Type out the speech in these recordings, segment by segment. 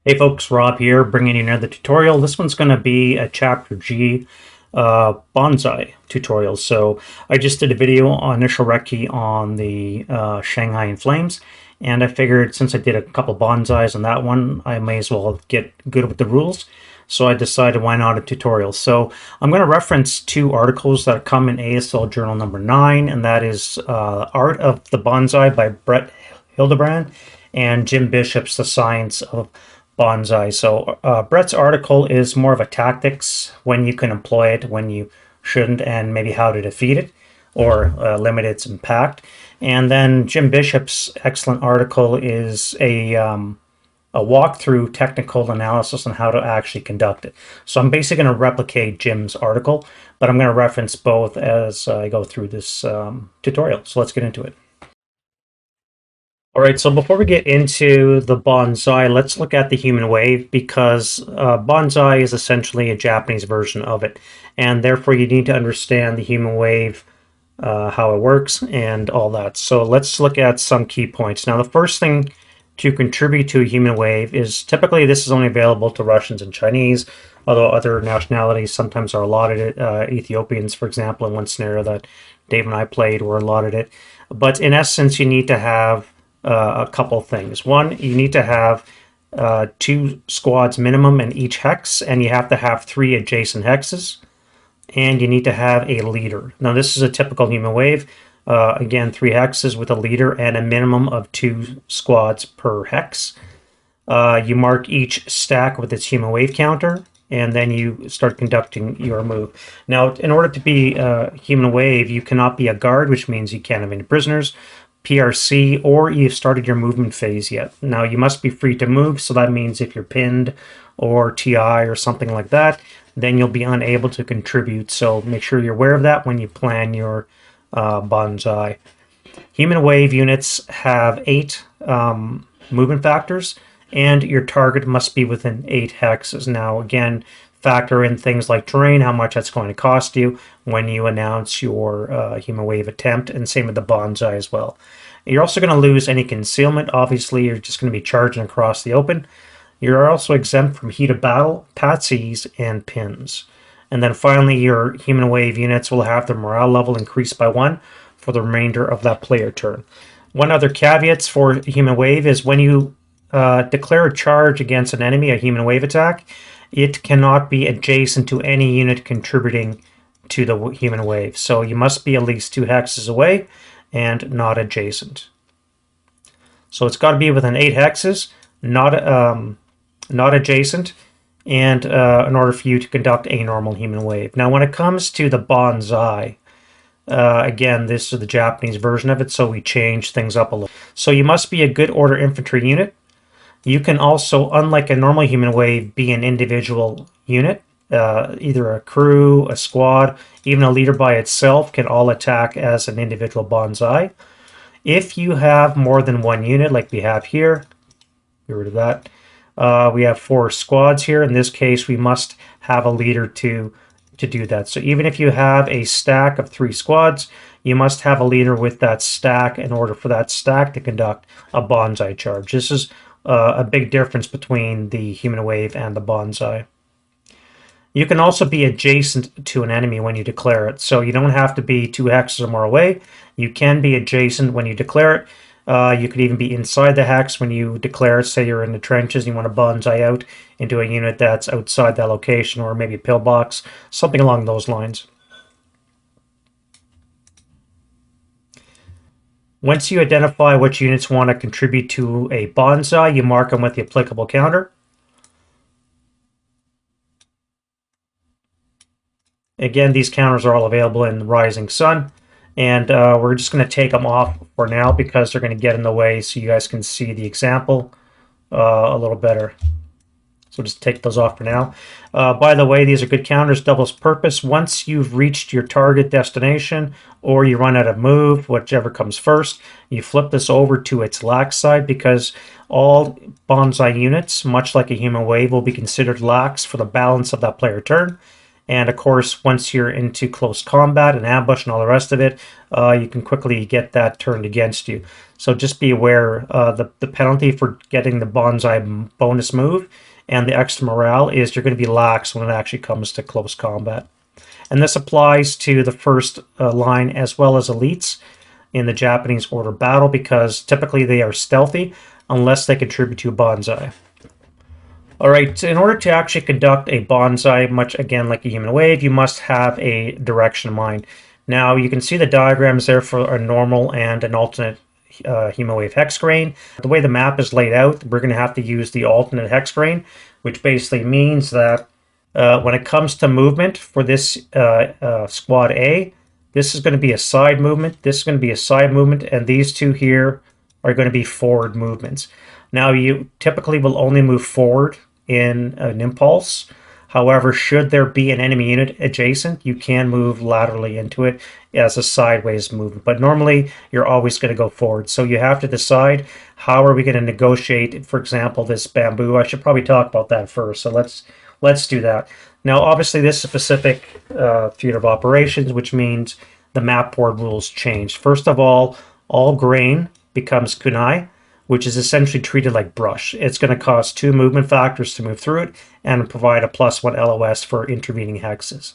Hey folks, Rob here, bringing you another tutorial. This one's going to be a Chapter G Banzai tutorial. So I just did a video on initial recce on the Shanghai in Flames, and I figured since I did a couple bonsais on that one, I may as well get good with the rules. So I decided why not a tutorial. So I'm going to reference two articles that come in ASL Journal number 9, and that is Art of the Bonsai by Bret Hildebran and Jim Bishop's The Science of Banzai. So Brett's article is more of a tactics, when you can employ it, when you shouldn't, and maybe how to defeat it or limit its impact. And then Jim Bishop's excellent article is a walkthrough technical analysis on how to actually conduct it. So I'm basically going to replicate Jim's article, but I'm going to reference both as I go through this tutorial. So let's get into it. All right, so before we get into the bonsai, let's look at the human wave, because bonsai is essentially a Japanese version of it, and therefore you need to understand the human wave, how it works, and all that. So let's look at some key points. Now, the first thing to contribute to a human wave is typically this is only available to Russians and Chinese, although other nationalities sometimes are allotted it. Ethiopians, for example, in one scenario that Dave and I played, were allotted it. But in essence, you need to have a couple things. One, you need to have 2 squads minimum in each hex, and you have to have 3 adjacent hexes, and you need to have a leader. Now, this is a typical human wave. Again, 3 hexes with a leader and a minimum of 2 squads per hex. You mark each stack with its human wave counter, and then you start conducting your move. Now, in order to be a human wave, you cannot be a guard, which means you can't have any prisoners, PRC, or you've started your movement phase yet. Now, you must be free to move, so that means if you're pinned or TI or something like that, then you'll be unable to contribute. So make sure you're aware of that when you plan your bonsai. Human wave units have 8 movement factors, and your target must be within 8 hexes. Now, again, factor in things like terrain, how much that's going to cost you when you announce your human wave attempt, and same with the bonsai as well. You're also going to lose any concealment. Obviously, you're just going to be charging across the open. You're also exempt from heat of battle, patsies, and pins. And then finally, your human wave units will have their morale level increased by 1 for the remainder of that player turn. One other caveat for human wave is when you declare a charge against an enemy, a human wave attack, it cannot be adjacent to any unit contributing to the human wave. So you must be at least 2 hexes away and not adjacent. So it's got to be within 8 hexes, not adjacent, and in order for you to conduct a normal human wave. Now, when it comes to the bonsai, again, this is the Japanese version of it, so we change things up a little. So you must be a good order infantry unit. You can also, unlike a normal human wave, be an individual unit. Either a crew, a squad, even a leader by itself can all attack as an individual bonsai. If you have more than 1 unit, like we have here, get rid of that. We have 4 squads here. In this case, we must have a leader to do that. So even if you have a stack of 3 squads, you must have a leader with that stack in order for that stack to conduct a bonsai charge. This is a big difference between the human wave and the bonsai. You can also be adjacent to an enemy when you declare it. So you don't have to be 2 hexes or more away. You can be adjacent when you declare it. You could even be inside the hex when you declare it. Say you're in the trenches and you want to bonsai out into a unit that's outside that location, or maybe a pillbox, something along those lines. Once you identify which units want to contribute to a bonsai, you mark them with the applicable counter. Again, these counters are all available in Rising Sun, and we're just going to take them off for now because they're going to get in the way, so you guys can see the example a little better. So just take those off for now. By the way, these are good counters, doubles purpose. Once you've reached your target destination or you run out of move, whichever comes first, you flip this over to its lax side, because all bonsai units, much like a human wave, will be considered lax for the balance of that player turn. And of course, once you're into close combat and ambush and all the rest of it, you can quickly get that turned against you. So just be aware, the penalty for getting the Banzai bonus move and the extra morale is you're going to be lax when it actually comes to close combat. And this applies to the first line as well as elites in the Japanese order battle, because typically they are stealthy unless they contribute to a Banzai. Alright, in order to actually conduct a Banzai, much again like a human wave, you must have a direction in mind. Now you can see the diagrams there for a normal and an alternate human wave hex grain. The way the map is laid out, we're going to have to use the alternate hex grain, which basically means that when it comes to movement for this squad A, this is going to be a side movement, this is going to be a side movement, and these two here are going to be forward movements. Now, you typically will only move forward in an impulse. However, should there be an enemy unit adjacent, you can move laterally into it as a sideways movement. But normally, you're always going to go forward. So you have to decide, how are we going to negotiate, for example, this bamboo? I should probably talk about that first. So let's do that. Now, obviously, this is a specific theater of operations, which means the map board rules change. First of all grain becomes kunai, which is essentially treated like brush. It's going to cost 2 movement factors to move through it and provide a +1 LOS for intervening hexes.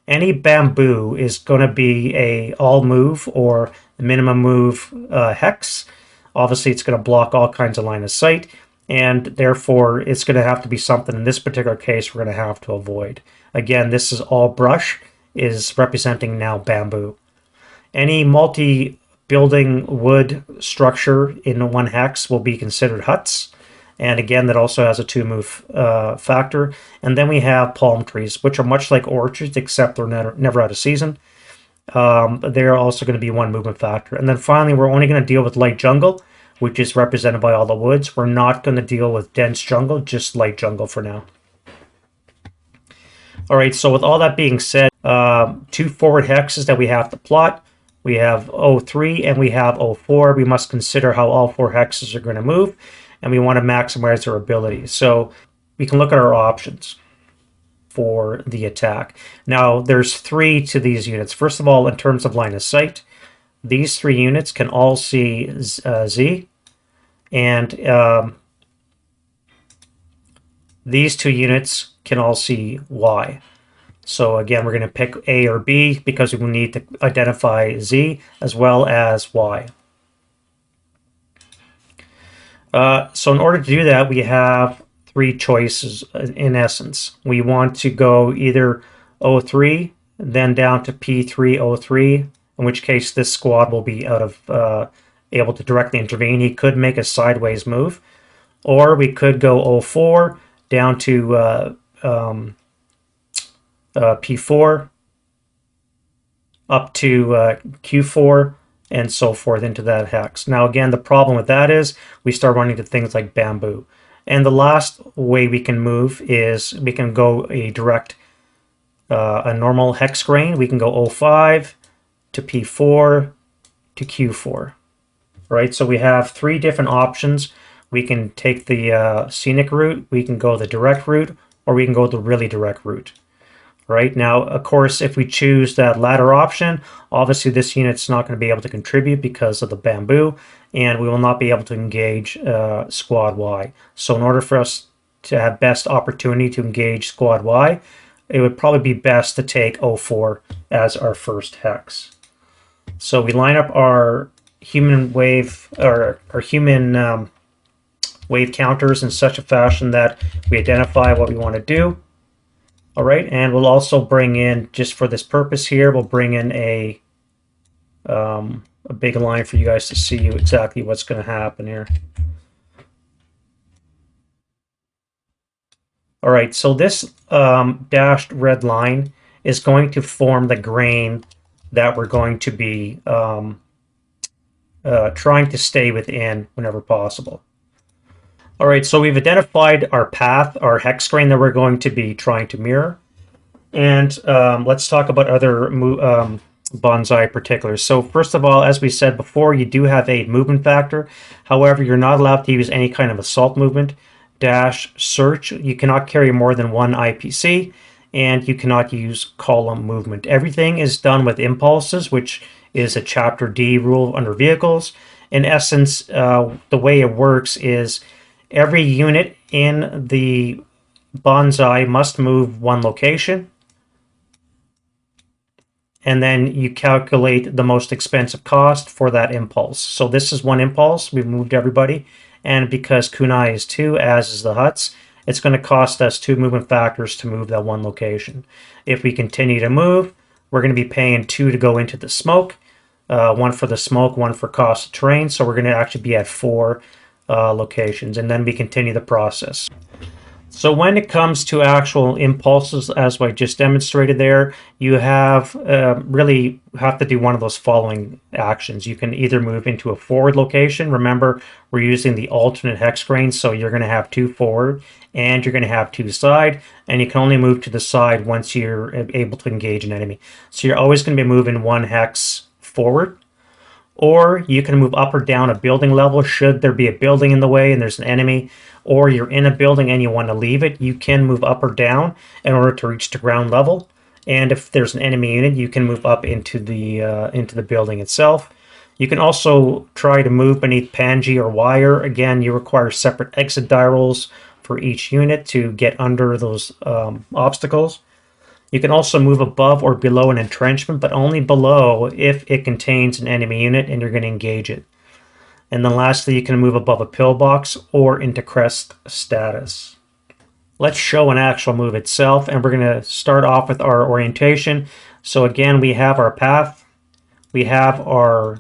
Any bamboo is going to be a all move or minimum move hex. Obviously, it's going to block all kinds of line of sight, and therefore it's going to have to be something in this particular case we're going to have to avoid. Again, this is all brush, is representing now bamboo. Any multi-building wood structure in one hex will be considered huts. And again, that also has a 2 move factor. And then we have palm trees, which are much like orchards, except they're never out of season. They're also going to be 1 movement factor. And then finally, we're only going to deal with light jungle, which is represented by all the woods. We're not going to deal with dense jungle, just light jungle for now. All right, so with all that being said, 2 forward hexes that we have to plot. We have 03 and we have 04. We must consider how all 4 hexes are going to move, and we want to maximize their abilities. So we can look at our options for the attack. Now, there's 3 to these units. First of all, in terms of line of sight, these 3 units can all see Z, and these 2 units can all see Y. So again, we're going to pick A or B because we will need to identify Z as well as Y. So in order to do that, we have 3 choices in essence. We want to go either 03, then down to P303, in which case this squad will be out of able to directly intervene. He could make a sideways move, or we could go 04 down to P4 up to Q4 and so forth into that hex. Now again, the problem with that is we start running into things like bamboo. And the last way we can move is we can go a direct, a normal hex grain. We can go 05 to P4 to Q4, right? So we have 3 different options. We can take the scenic route, we can go the direct route, or we can go the really direct route. Right now, of course, if we choose that latter option, obviously this unit's not going to be able to contribute because of the bamboo, and we will not be able to engage Squad Y. So in order for us to have best opportunity to engage Squad Y, it would probably be best to take 04 as our first hex. So we line up our human wave, or our human wave counters in such a fashion that we identify what we want to do. All right, and we'll also bring in, just for this purpose here, we'll bring in a big line for you guys to see exactly what's going to happen here. All right, so this dashed red line is going to form the grain that we're going to be trying to stay within whenever possible. All right, so we've identified our path, our hex grain that we're going to be trying to mirror. And let's talk about other Banzai particulars. So first of all, as we said before, you do have a movement factor. However, you're not allowed to use any kind of assault movement. Dash search, you cannot carry more than 1 IPC. and you cannot use column movement. Everything is done with impulses, which is a Chapter D rule under vehicles. In essence, the way it works is every unit in the Banzai must move one location, and then you calculate the most expensive cost for that impulse. So this is one impulse. We've moved everybody. And because kunai is 2, as is the huts, it's going to cost us 2 movement factors to move that one location. If we continue to move, we're going to be paying 2 to go into the smoke, 1 for the smoke, 1 for cost of terrain. So we're going to actually be at 4 locations. And then we continue the process. So when it comes to actual impulses, as I just demonstrated there, you have really have to do one of those following actions. You can either move into a forward location. Remember, we're using the alternate hex grain, so you're going to have 2 forward and you're going to have 2 side, and you can only move to the side once you're able to engage an enemy. So you're always going to be moving 1 hex forward. Or you can move up or down a building level should there be a building in the way and there's an enemy, or you're in a building and you want to leave it. You can move up or down in order to reach the ground level. And if there's an enemy unit, you can move up into the building itself. You can also try to move beneath Panji or wire. Again, you require separate exit die rolls for each unit to get under those obstacles. You can also move above or below an entrenchment, but only below if it contains an enemy unit and you're going to engage it. And then lastly, you can move above a pillbox or into crest status. Let's show an actual move itself, and we're going to start off with our orientation. So again, we have our path. We have our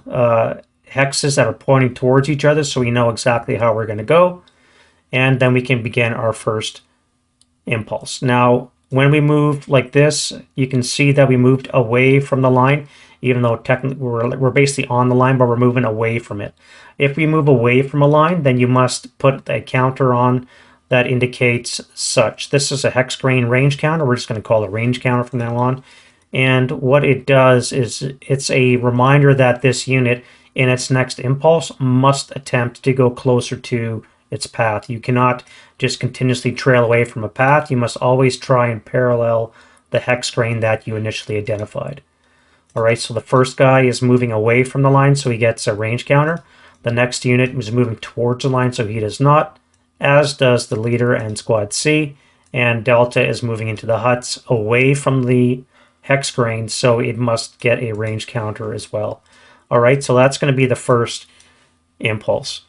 hexes that are pointing towards each other, so we know exactly how we're going to go. And then we can begin our first impulse. Now, when we move like this, you can see that we moved away from the line, even though technically we're basically on the line, but we're moving away from it. If we move away from a line, then you must put a counter on that indicates such. This is a hex grain range counter. We're just going to call it range counter from now on. And what it does is it's a reminder that this unit in its next impulse must attempt to go closer to its path. You cannot just continuously trail away from a path. You must always try and parallel the hex grain that you initially identified. All right, so the first guy is moving away from the line, so he gets a range counter. The next unit is moving towards the line, so he does not, as does the leader and squad C. And Delta is moving into the huts away from the hex grain, so it must get a range counter as well. All right, so that's going to be the first impulse.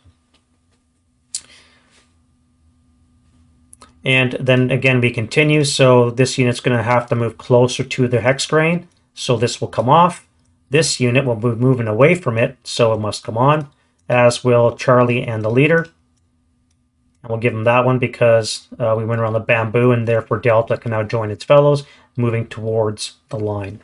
And then again, we continue. So this unit's going to have to move closer to the hex grain. So this will come off. This unit will be moving away from it, so it must come on, as will Charlie and the leader. And we'll give them that one because we went around the bamboo, and therefore Delta can now join its fellows, moving towards the line.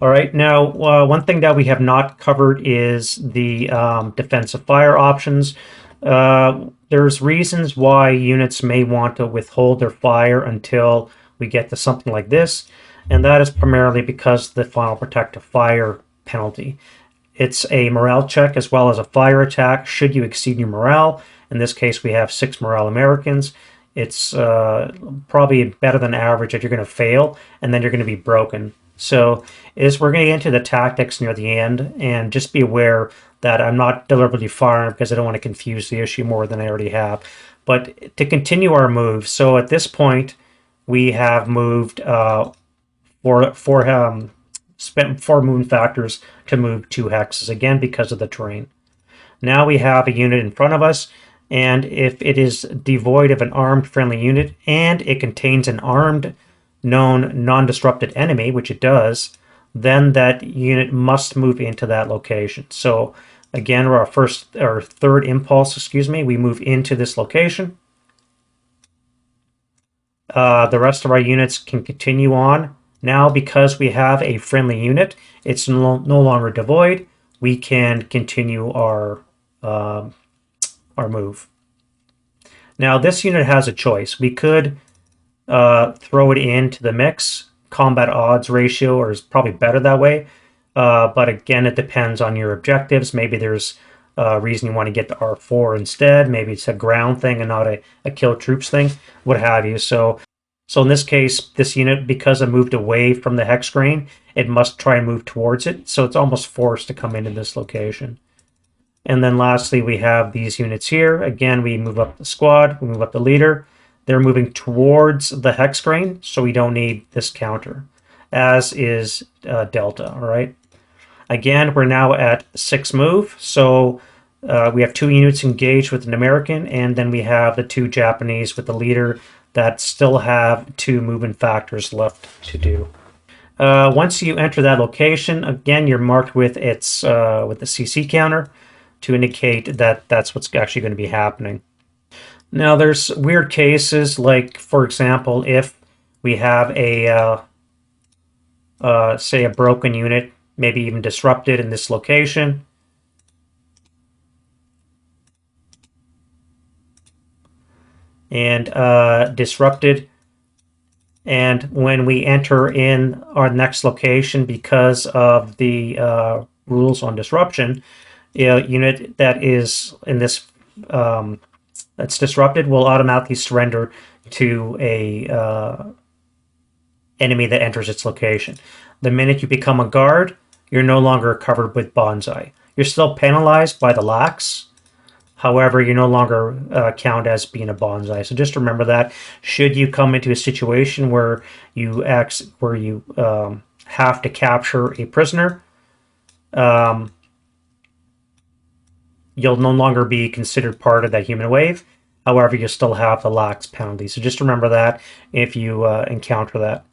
All right, now one thing that we have not covered is the defensive fire options. There's reasons why units may want to withhold their fire until we get to something like this, and that is primarily because of the final protective fire penalty. It's a morale check as well as a fire attack should you exceed your morale. In this case, we have 6 morale Americans. It's probably better than average that you're going to fail, and then you're going to be broken. So we're going to get into the tactics near the end, and just be aware that I'm not deliberately firing because I don't want to confuse the issue more than I already have. But to continue our move, so at this point, we have moved spent 4 movement factors to move 2 hexes, again because of the terrain. Now we have a unit in front of us, and if it is devoid of an armed friendly unit and it contains an armed known non-disrupted enemy, which it does, then that unit must move into that location. So again, our third impulse, we move into this location. The rest of our units can continue on. Now, because we have a friendly unit, it's no longer devoid. We can continue our move. Now, this unit has a choice. We could throw it into the mix. Combat odds ratio or is probably better that way. But again, it depends on your objectives. Maybe there's a reason you want to get to R4 instead. Maybe it's a ground thing and not a kill troops thing, what have you. So So in this case, this unit, because it moved away from the hex grain, it must try and move towards it. So it's almost forced to come into this location. And then lastly, we have these units here. Again, we move up the squad, we move up the leader. They're moving towards the hex grain, so we don't need this counter, as is Delta, all right? Again, we're now at 6 move, so we have 2 units engaged with an American, and then we have the 2 Japanese with the leader that still have 2 movement factors left to do. Once you enter that location, again, you're marked with its with the CC counter to indicate that that's what's actually going to be happening. Now, there's weird cases, like, for example, if we have a, say, a broken unit, maybe even disrupted in this location. And disrupted. And when we enter in our next location, because of the rules on disruption, a unit that is in this that's disrupted will automatically surrender to a enemy that enters its location. The minute you become a guard, you're no longer covered with Banzai. You're still penalized by the lax. However, you no longer count as being a Banzai. So just remember that. Should you come into a situation where you have to capture a prisoner, you'll no longer be considered part of that human wave. However, you still have the lax penalty. So just remember that if you encounter that.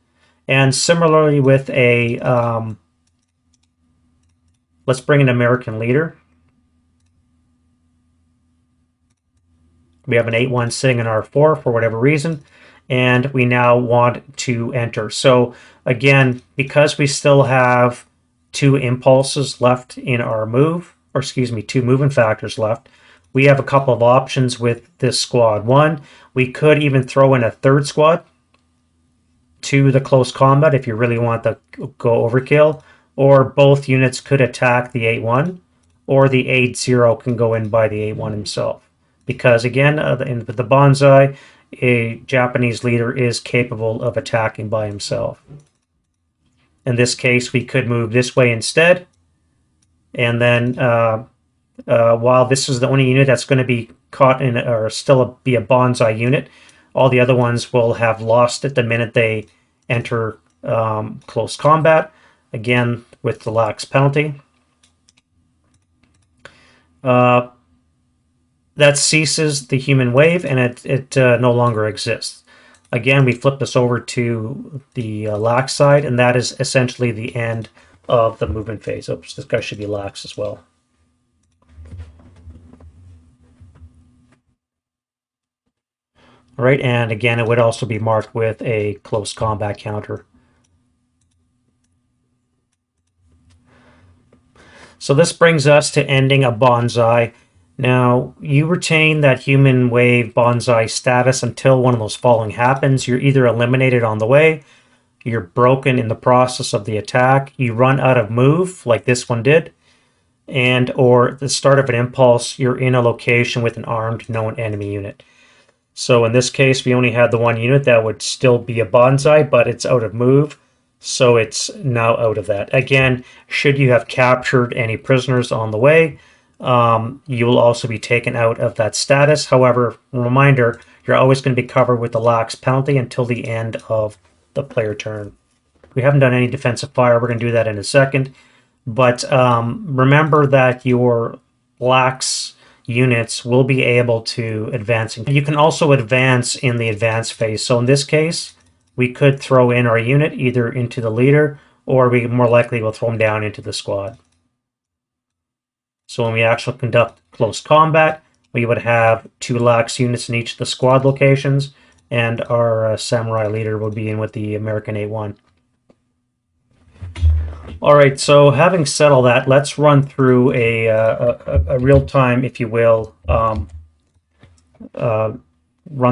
And similarly with a, let's bring an American leader. We have an 8-1 sitting in R4 for whatever reason, and we now want to enter. So again, because we still have 2 impulses left in our move, or excuse me, 2 movement factors left, we have a couple of options with this squad. One, we could even throw in a 3rd squad to the close combat if you really want to go overkill, or both units could attack the 8-1, or the 8-0 can go in by the 8-1 himself. Because again, with the Banzai, a Japanese leader is capable of attacking by himself. In this case, we could move this way instead. And then while this is the only unit that's going to be caught in, or still be a Banzai unit, all the other ones will have lost it the minute they enter close combat. Again, with the lax penalty. That ceases the human wave, and it no longer exists. Again, we flip this over to the lax side, and that is essentially the end of the movement phase. Oops, this guy should be lax as well. All right, and again, it would also be marked with a close combat counter. So this brings us to ending a Banzai. Now, you retain that human wave Banzai status until one of those following happens. You're either eliminated on the way, you're broken in the process of the attack, you run out of move, like this one did, and or at the start of an impulse, you're in a location with an armed known enemy unit. So in this case, we only had the 1 unit that would still be a Banzai, but it's out of move, so it's now out of that. Again, should you have captured any prisoners on the way, you will also be taken out of that status. However, reminder, you're always going to be covered with the lax penalty until the end of the player turn. We haven't done any defensive fire. We're going to do that in a second. But remember that your lax units will be able to advance. You can also advance in the advance phase. So in this case, we could throw in our unit either into the leader, or we more likely will throw them down into the squad. So when we actually conduct close combat, we would have 2 lax units in each of the squad locations, and our samurai leader would be in with the American 8-1. All right, so having said all that, let's run through a real-time, if you will, run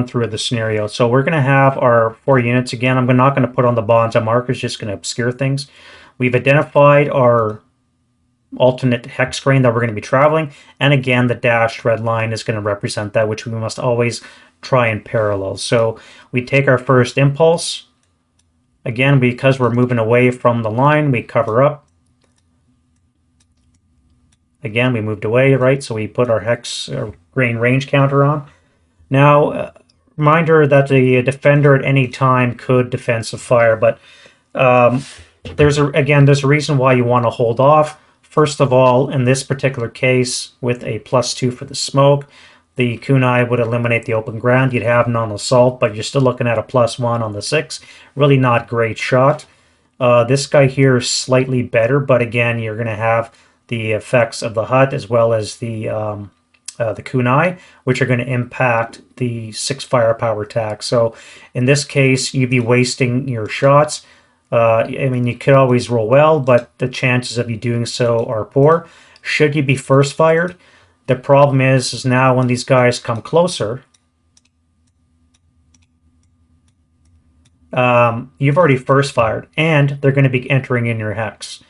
through of the scenario. So we're going to have our 4 units. Again, I'm not going to put on the Banzai markers, just going to obscure things. We've identified our alternate hex grain that we're going to be traveling, and again, the dashed red line is going to represent that, which we must always try in parallel. So we take our first impulse. Again, because we're moving away from the line, we cover up. Again, we moved away, right? So we put our hex or grain range counter on. Now, reminder that the defender at any time could defensive fire, but there's a reason why you want to hold off. First of all, in this particular case, with a +2 for the smoke, the kunai would eliminate the open ground. You'd have non-assault, but you're still looking at a +1 on the 6. Really not great shot. This guy here is slightly better, but again, you're going to have the effects of the hut as well as the kunai, which are going to impact the 6 firepower attack. So in this case, you'd be wasting your shots. I mean, you could always roll well, but the chances of you doing so are poor. Should you be first fired, the problem is now when these guys come closer, you've already first fired, and they're going to be entering in your hex,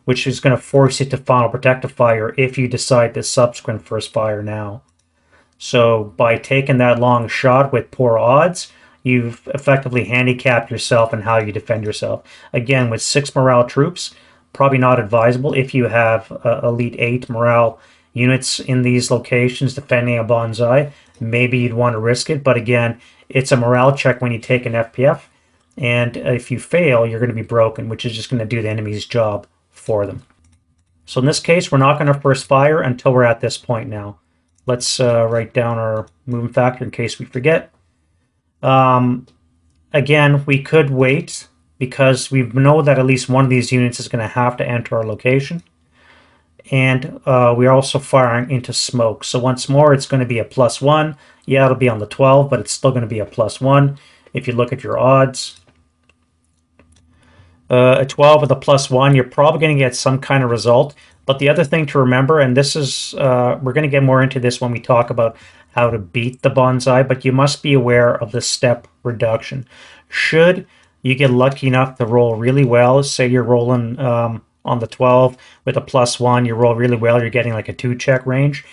which is going to force you to final protective fire if you decide to subsequent first fire now. So by taking that long shot with poor odds, you've effectively handicapped yourself in how you defend yourself. Again, with 6 morale troops, probably not advisable. If you have Elite 8 morale units in these locations defending a Banzai, maybe you'd want to risk it. But again, it's a morale check when you take an FPF. And if you fail, you're going to be broken, which is just going to do the enemy's job for them. So in this case, we're not going to first fire until we're at this point now. Let's write down our movement factor in case we forget. Again, we could wait because we know that at least one of these units is going to have to enter our location. And we're also firing into smoke. So once more, it's going to be a +1. Yeah, it'll be on the 12, but it's still going to be a +1 if you look at your odds. A 12 with a +1, you're probably going to get some kind of result. But the other thing to remember, and this is, we're going to get more into this when we talk about how to beat the Banzai, but you must be aware of the step reduction. Should you get lucky enough to roll really well, say you're rolling on the 12 with a +1, you roll really well, you're getting like a 2-check range,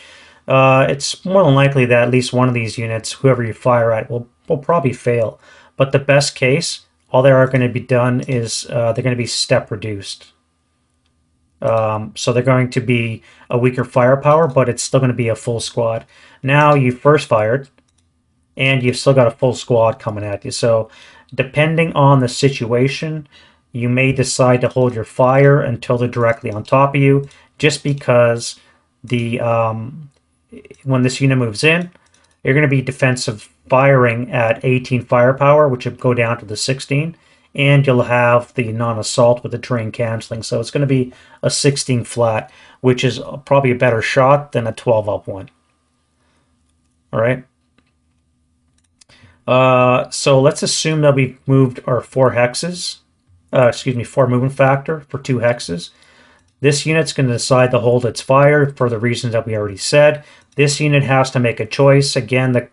it's more than likely that at least one of these units, whoever you fire at, will probably fail. But the best case, all they are going to be done is they're going to be step reduced. So they're going to be a weaker firepower, but it's still going to be a full squad. Now you first fired, and you've still got a full squad coming at you. So depending on the situation, you may decide to hold your fire until they're directly on top of you, just because the when this unit moves in, you're going to be defensive firing at 18 firepower, which will go down to the 16. And you'll have the non-assault with the terrain canceling. So it's going to be a 16 flat, which is probably a better shot than a 12 up one. All right. So let's assume that we've moved our 4 hexes. 4 movement factor for 2 hexes. This unit's going to decide to hold its fire for the reasons that we already said. This unit has to make a choice. Again, the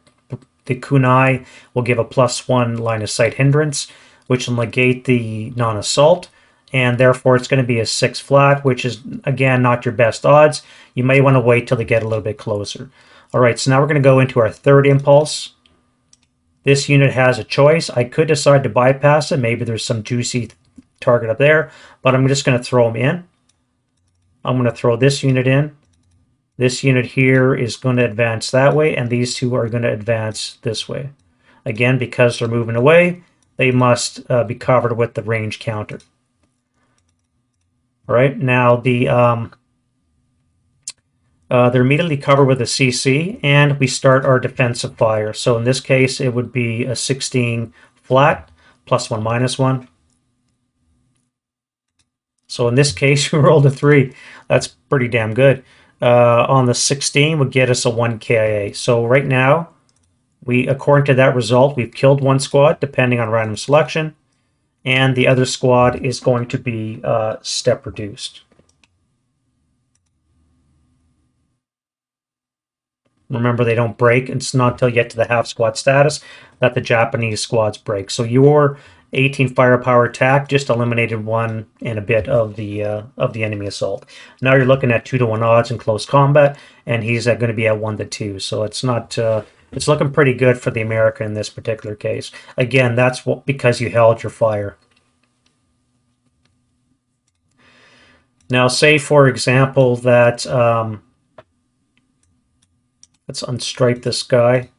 kunai will give a +1 line of sight hindrance, which will negate the non-assault, and therefore it's going to be a 6 flat, which is, again, not your best odds. You may want to wait till they get a little bit closer. All right, so now we're going to go into our 3rd impulse. This unit has a choice. I could decide to bypass it. Maybe there's some juicy target up there, but I'm just going to throw them in. I'm going to throw this unit in. This unit here is going to advance that way, and these two are going to advance this way. Again, because they're moving away, they must be covered with the range counter. All right, now they're immediately covered with a CC, and we start our defensive fire. So in this case, it would be a 16 flat, +1, -1. So in this case, we rolled a 3. That's pretty damn good. On the 16 would get us a 1 KIA. So right now, according to that result, we've killed 1 squad, depending on random selection, and the other squad is going to be step reduced. Remember, they don't break. It's not until you get to the half squad status that the Japanese squads break. So your 18 firepower attack just eliminated 1 and a bit of the enemy assault. Now you're looking at 2-to-1 odds in close combat, and he's going to be at 1-to-2. So it's not It's looking pretty good for the American in this particular case. Again, that's because you held your fire. Now, say, for example, that let's unstripe this guy.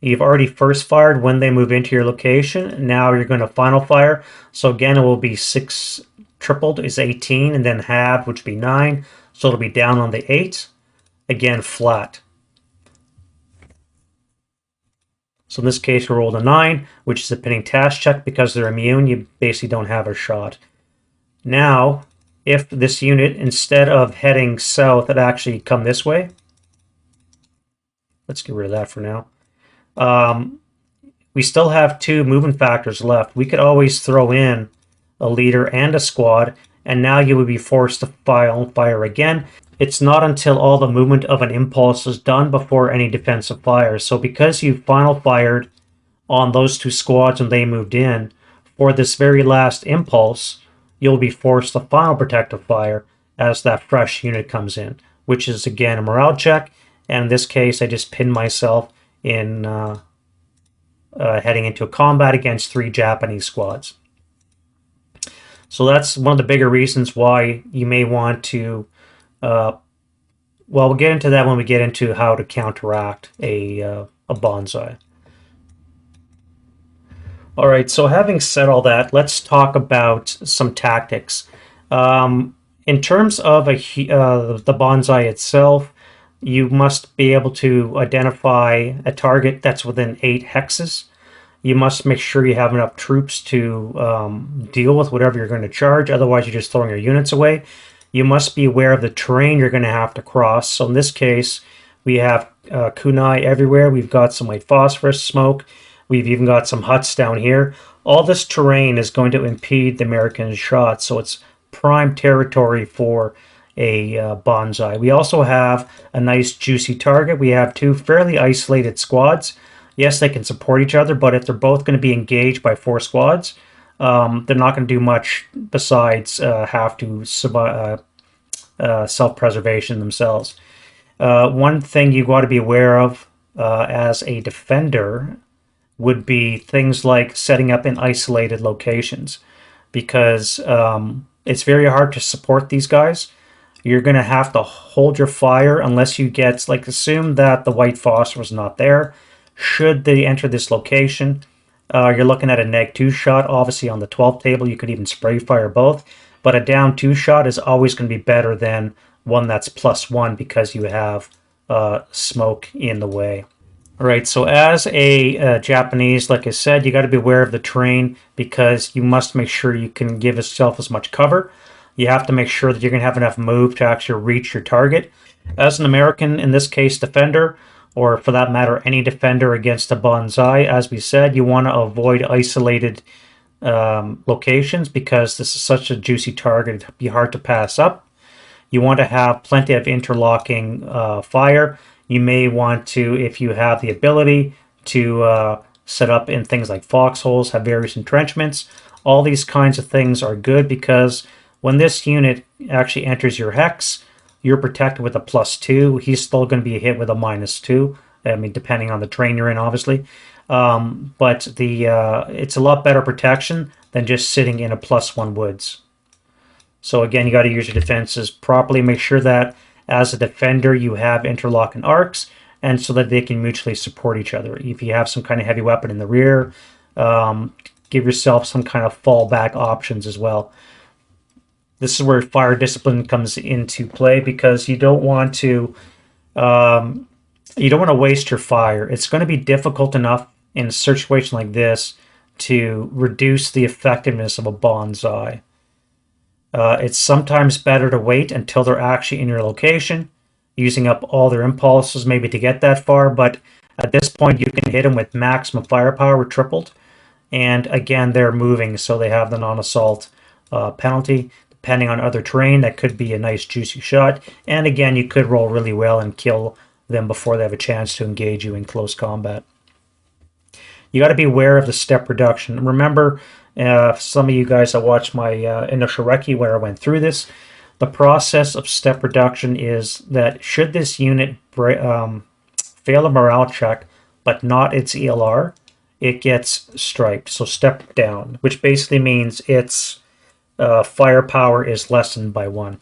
You've already first fired when they move into your location. Now you're going to final fire. So again, it will be 6 tripled is 18, and then halved, which would be 9. So it'll be down on the 8. Again, flat. So in this case, we rolled a 9, which is a pinning task check. Because they're immune, you basically don't have a shot. Now, if this unit, instead of heading south, it actually come this way. Let's get rid of that for now. We still have 2 movement factors left. We could always throw in a leader and a squad, and now you would be forced to fire again. It's not until all the movement of an impulse is done before any defensive fire. So because you final fired on those 2 squads and they moved in, for this very last impulse, you'll be forced to final protective fire as that fresh unit comes in, which is again a morale check. And in this case, I just pinned myself in heading into a combat against 3 Japanese squads. So that's one of the bigger reasons why you may want to, well, we'll get into that when we get into how to counteract a Banzai. All right, so having said all that, let's talk about some tactics. In terms of the Banzai itself, you must be able to identify a target that's within 8 hexes. You must make sure you have enough troops to deal with whatever you're going to charge. Otherwise, you're just throwing your units away. You must be aware of the terrain you're going to have to cross. So in this case, we have kunai everywhere. We've got some white phosphorus smoke. We've even got some huts down here. All this terrain is going to impede the American shots. So it's prime territory for a Banzai. We also have a nice juicy target. We have 2 fairly isolated squads. Yes, they can support each other, but if they're both going to be engaged by 4 squads, they're not going to do much besides have to self-preservation themselves. One thing you got to be aware of as a defender would be things like setting up in isolated locations, because it's very hard to support these guys. You're going to have to hold your fire unless you get, like, assume that the white phosphorus is not there. Should they enter this location, you're looking at a -2 shot. Obviously, on the 12th table, you could even spray fire both. But a down 2 shot is always going to be better than one that's +1 because you have smoke in the way. All right, so as a Japanese, like I said, you got to be aware of the terrain because you must make sure you can give yourself as much cover. You have to make sure that you're going to have enough move to actually reach your target. As an American, in this case, defender, or for that matter, any defender against a Banzai, as we said, you want to avoid isolated locations because this is such a juicy target. It'd be hard to pass up. You want to have plenty of interlocking fire. You may want to, if you have the ability, to set up in things like foxholes, have various entrenchments. All these kinds of things are good because when this unit actually enters your hex, you're protected with a +2. He's still going to be hit with a -2. I mean, depending on the terrain you're in, obviously. But it's a lot better protection than just sitting in a +1 woods. So again, you got to use your defenses properly. Make sure that as a defender, you have interlocking arcs, and so that they can mutually support each other. If you have some kind of heavy weapon in the rear, give yourself some kind of fallback options as well. This is where fire discipline comes into play because you don't want to waste your fire. It's going to be difficult enough in a situation like this to reduce the effectiveness of a Banzai. It's sometimes better to wait until they're actually in your location, using up all their impulses maybe to get that far, but at this point you can hit them with maximum firepower tripled, and again they're moving, so they have the non-assault penalty. Depending on other terrain, that could be a nice juicy shot, and again you could roll really well and kill them before they have a chance to engage you in close combat. You got to be aware of the step reduction. Remember, some of you guys that watched my initial recce where I went through this, the process of step reduction is that should this unit fail a morale check, but not its ELR, it gets striped, so step down, which basically means its firepower is lessened by 1.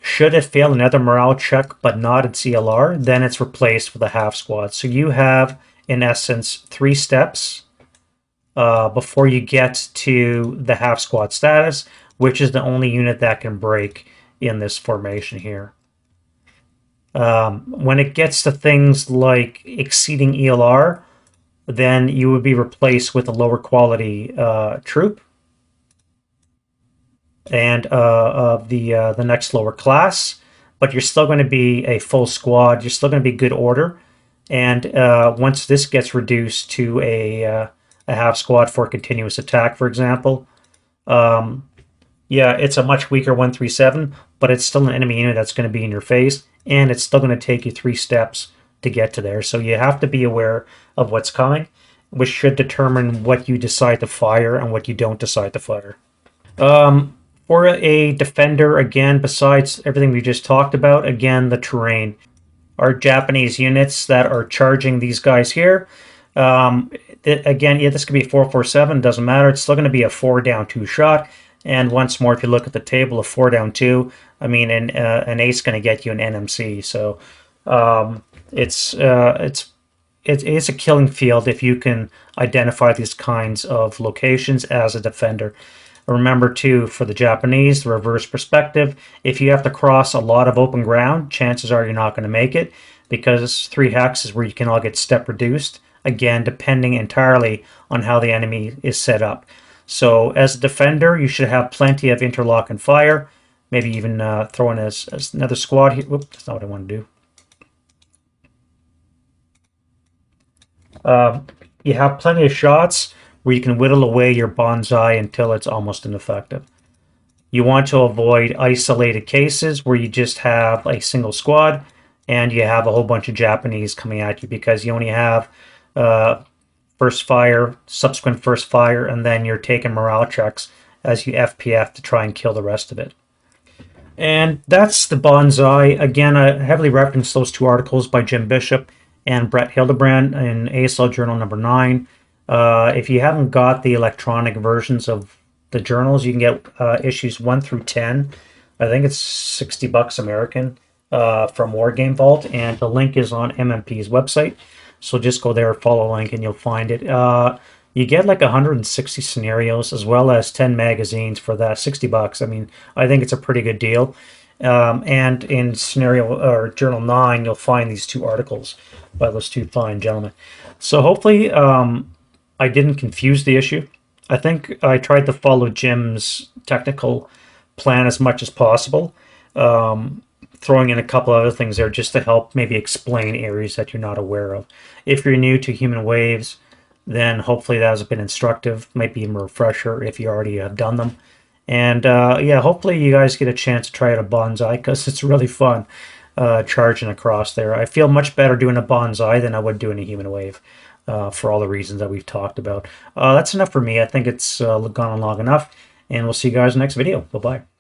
Should it fail another morale check but not its ELR, then it's replaced with a half squad. So you have, in essence, 3 steps before you get to the half squad status, which is the only unit that can break in this formation here. When it gets to things like exceeding ELR, then you would be replaced with a lower quality troop and the next lower class, but you're still going to be a full squad. You're still going to be good order, and once this gets reduced to a half squad for continuous attack, for example, yeah, it's a much weaker 137, but it's still an enemy unit that's going to be in your face, and it's still going to take you 3 steps to get to there. So you have to be aware of what's coming, which should determine what you decide to fire and what you don't decide to fire. For a defender, again, besides everything we just talked about, again, the terrain. Our Japanese units that are charging these guys here, again, yeah, this could be 447, doesn't matter. It's still going to be a 4 down 2 shot. And once more, if you look at the table of 4 down 2, I mean, an ace going to get you an NMC. So it's a killing field if you can identify these kinds of locations as a defender. Remember, too, for the Japanese, the reverse perspective, if you have to cross a lot of open ground, chances are you're not going to make it, because 3 hex is where you can all get step reduced, again, depending entirely on how the enemy is set up. So as a defender, you should have plenty of interlock and fire, maybe even throw in as another squad here. Whoop, that's not what I want to do. You have plenty of shots where you can whittle away your Banzai until it's almost ineffective. You want to avoid isolated cases where you just have a single squad and you have a whole bunch of Japanese coming at you, because you only have first fire, subsequent first fire, and then you're taking morale checks as you FPF to try and kill the rest of it. And that's the Banzai. Again, I heavily referenced those 2 articles by Jim Bishop and Bret Hildebran in ASL Journal number 9. If you haven't got the electronic versions of the journals, you can get issues 1 through 10. I think it's $60 American from War Game Vault, and the link is on MMP's website. So just go there, follow the link, and you'll find it. You get like 160 scenarios as well as 10 magazines for that $60. I mean, I think it's a pretty good deal. And in scenario or journal 9, you'll find these 2 articles by those 2 fine gentlemen. So hopefully I didn't confuse the issue. I think I tried to follow Jim's technical plan as much as possible, throwing in a couple other things there just to help maybe explain areas that you're not aware of. If you're new to human waves, then hopefully that has been instructive, might be a refresher if you already have done them. And yeah, hopefully you guys get a chance to try out a Banzai, because it's really fun charging across there. I feel much better doing a Banzai than I would doing a human wave, for all the reasons that we've talked about. That's enough for me. I think it's gone on long enough, and we'll see you guys in the next video. Bye-bye.